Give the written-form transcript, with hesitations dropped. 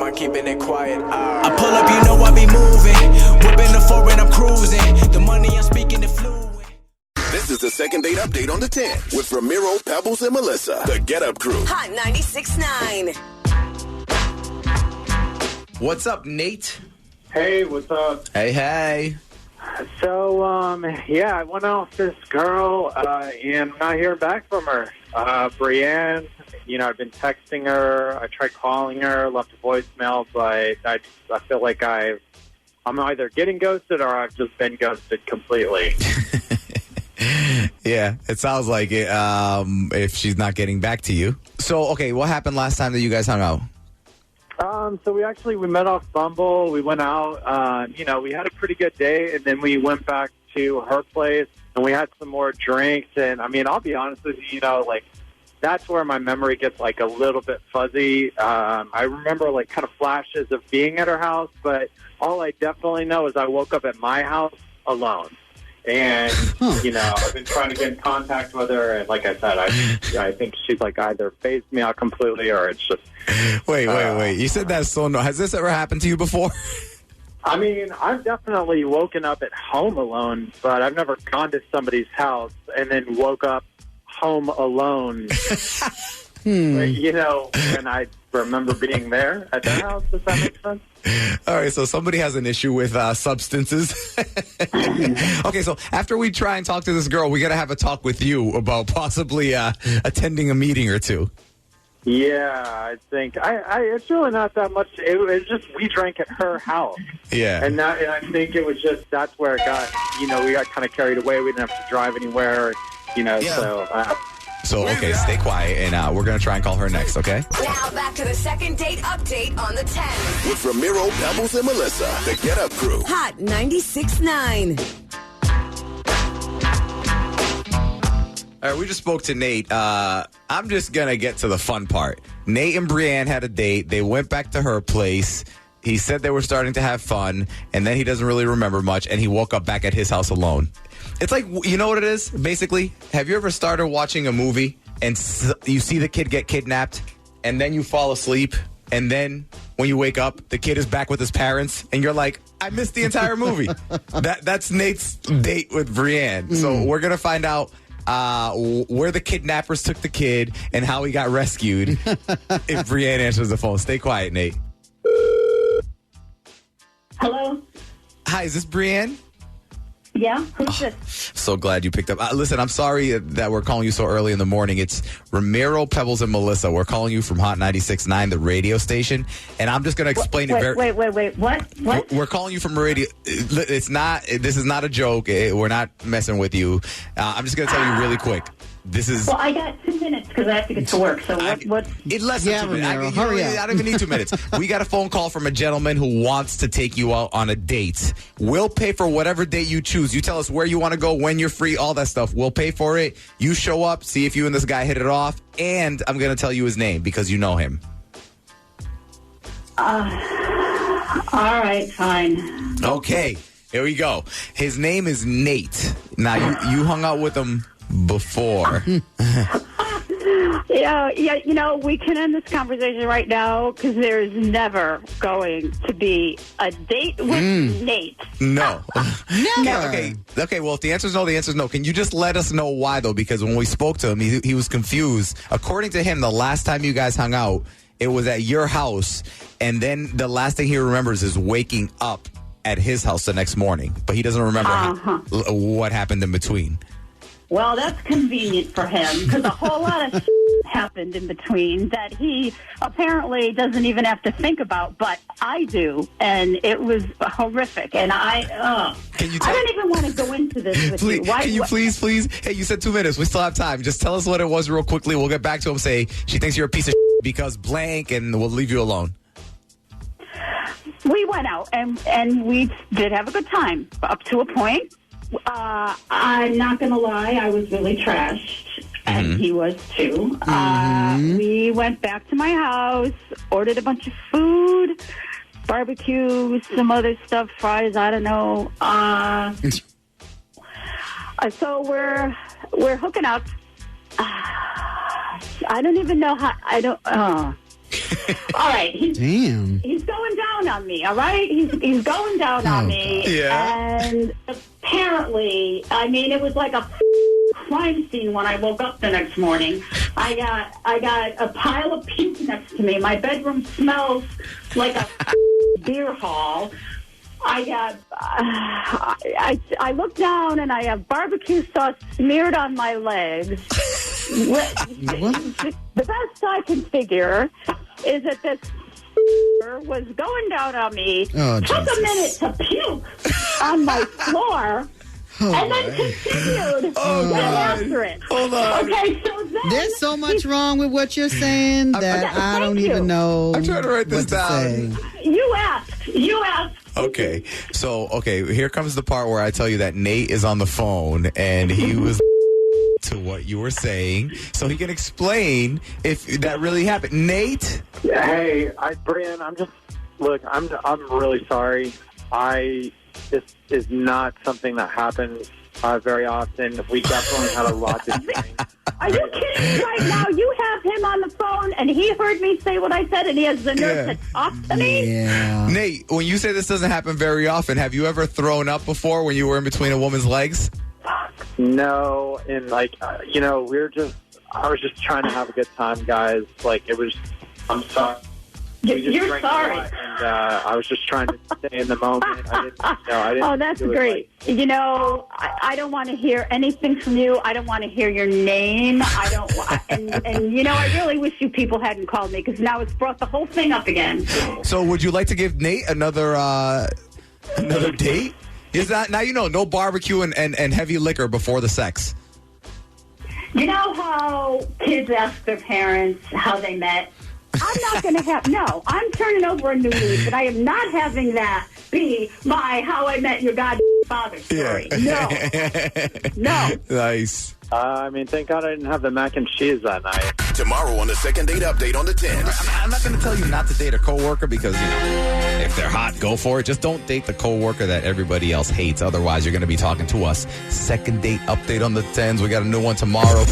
I'm keeping it quiet. I pull up, you know I be moving. Whipping the foreign, I'm cruising. The money I'm speaking the fluid. This is the second date update on the 10 with Ramiro, Pebbles, and Melissa. The Get Up Crew. Hot 96.9. What's up, Nate? Hey, what's up? Hey. So, I went out with this girl, and I'm not hearing back from her. Brianne, I've been texting her. I tried calling her, left a voicemail, but I feel like I'm either getting ghosted or I've just been ghosted completely. Yeah, it sounds like it, if she's not getting back to you. So, okay, what happened last time that you guys hung out? So we met off Bumble. We went out. We had a pretty good day, and then we went back to her place, and we had some more drinks. And, I'll be honest with you, that's where my memory gets, a little bit fuzzy. I remember, kind of flashes of being at her house, but all I definitely know is I woke up at my house alone. And, I've been trying to get in contact with her. And like I said, I think she's either phased me out completely or it's just. Wait. You said that's so no. Has this ever happened to you before? I've definitely woken up at home alone, but I've never gone to somebody's house and then woke up home alone. And I remember being there at their house. Does that make sense? All right, so somebody has an issue with substances. Okay, so after we try and talk to this girl, we got to have a talk with you about possibly attending a meeting or two. Yeah, I think it's really not that much. It was just we drank at her house. Yeah, and I think it was just that's where it got. We got kind of carried away. We didn't have to drive anywhere. Yeah. So, okay, stay quiet, and we're going to try and call her next, okay? Now back to the second date update on the 10. With Ramiro, Pebbles, and Melissa. The Get Up Crew. Hot 96.9. All right, we just spoke to Nate. I'm just going to get to the fun part. Nate and Brianne had a date. They went back to her place. He said they were starting to have fun, and then he doesn't really remember much, and he woke up back at his house alone. It's like, you know what it is, basically? Have you ever started watching a movie, and you see the kid get kidnapped, and then you fall asleep, and then when you wake up, the kid is back with his parents, and you're like, I missed the entire movie. That's Nate's date with Brianne. So we're going to find out where the kidnappers took the kid and how he got rescued if Brianne answers the phone. Stay quiet, Nate. Hello? Hi, is this Brianne? Yeah? Who's this? So glad you picked up. Listen, I'm sorry that we're calling you so early in the morning. It's Ramiro, Pebbles, and Melissa. We're calling you from Hot 96.9, the radio station. And I'm just going to explain it very... Wait. What? We're calling you from a radio... This is not a joke. We're not messing with you. I'm just going to tell you really quick. This is... Well, I got 2 minutes because I have to get to work. So what? It's less than 2 minutes. Hurry up. I don't even need 2 minutes. We got a phone call from a gentleman who wants to take you out on a date. We'll pay for whatever date you choose. You tell us where you want to go, when you're free, all that stuff. We'll pay for it. You show up, see if you and this guy hit it off, and I'm going to tell you his name because you know him. All right, fine. Okay, here we go. His name is Nate. Now, you hung out with him before. Yeah, we can end this conversation right now because there's never going to be a date with Nate. No. Never. Okay, well, if the answer is no, the answer is no. Can you just let us know why, though? Because when we spoke to him, he was confused. According to him, the last time you guys hung out, it was at your house, and then the last thing he remembers is waking up at his house the next morning. But he doesn't remember what happened in between. Well, that's convenient for him because a whole lot of happened in between that he apparently doesn't even have to think about, but I do, and it was horrific. And I don't even want to go into this with you. Can you please? Hey, you said 2 minutes. We still have time. Just tell us what it was real quickly. We'll get back to him. Say she thinks you're a piece of because blank, and we'll leave you alone. We went out and we did have a good time up to a point. I'm not going to lie, I was really trashed, and he was too. We went back to my house, ordered a bunch of food, barbecue, some other stuff, fries, I don't know. So we're hooking up. I don't even know how, All right. Damn. He's going down on me, all right? He's going down on me. God. Yeah. And apparently, I mean, it was like a crime scene when I woke up the next morning. I got a pile of puke next to me. My bedroom smells like a beer hall. I look down and I have barbecue sauce smeared on my legs. The best I can figure is that this was going down on me. Oh, took Jesus. a minute to puke on my floor. And then continued after it. Hold on. Okay, so then There's so much wrong with what you're saying that I don't Thank even you. know. I'm trying to write this what to down. say. You asked. Okay, so here comes the part where I tell you that Nate is on the phone and he was to what you were saying, so he can explain if that really happened. Nate, Hey, Brianne, I'm really sorry. This is not something that happens very often. We definitely had a lot to change. Are you kidding me right now? You have him on the phone, and he heard me say what I said, and he has the nerve to talk to me? Yeah. Nate, when you say this doesn't happen very often, have you ever thrown up before when you were in between a woman's legs? No, and I was just trying to have a good time, guys. I'm sorry. We just You're drank a sorry. lot, and I was just trying to stay in the moment. I didn't Oh, that's do it great. I don't want to hear anything from you. I don't want to hear your name. I don't. And I really wish you people hadn't called me because now it's brought the whole thing up again. So would you like to give Nate another date? Is that now no barbecue and heavy liquor before the sex? You know how kids ask their parents how they met? I'm not going to I'm turning over a new leaf, but I am not having that be my how I met your goddamn father story. No. Nice. Thank God I didn't have the mac and cheese that night. Tomorrow on the second date update on the 10s. I'm not going to tell you not to date a coworker because if they're hot, go for it. Just don't date the coworker that everybody else hates. Otherwise, you're going to be talking to us. Second date update on the 10s. We got a new one tomorrow.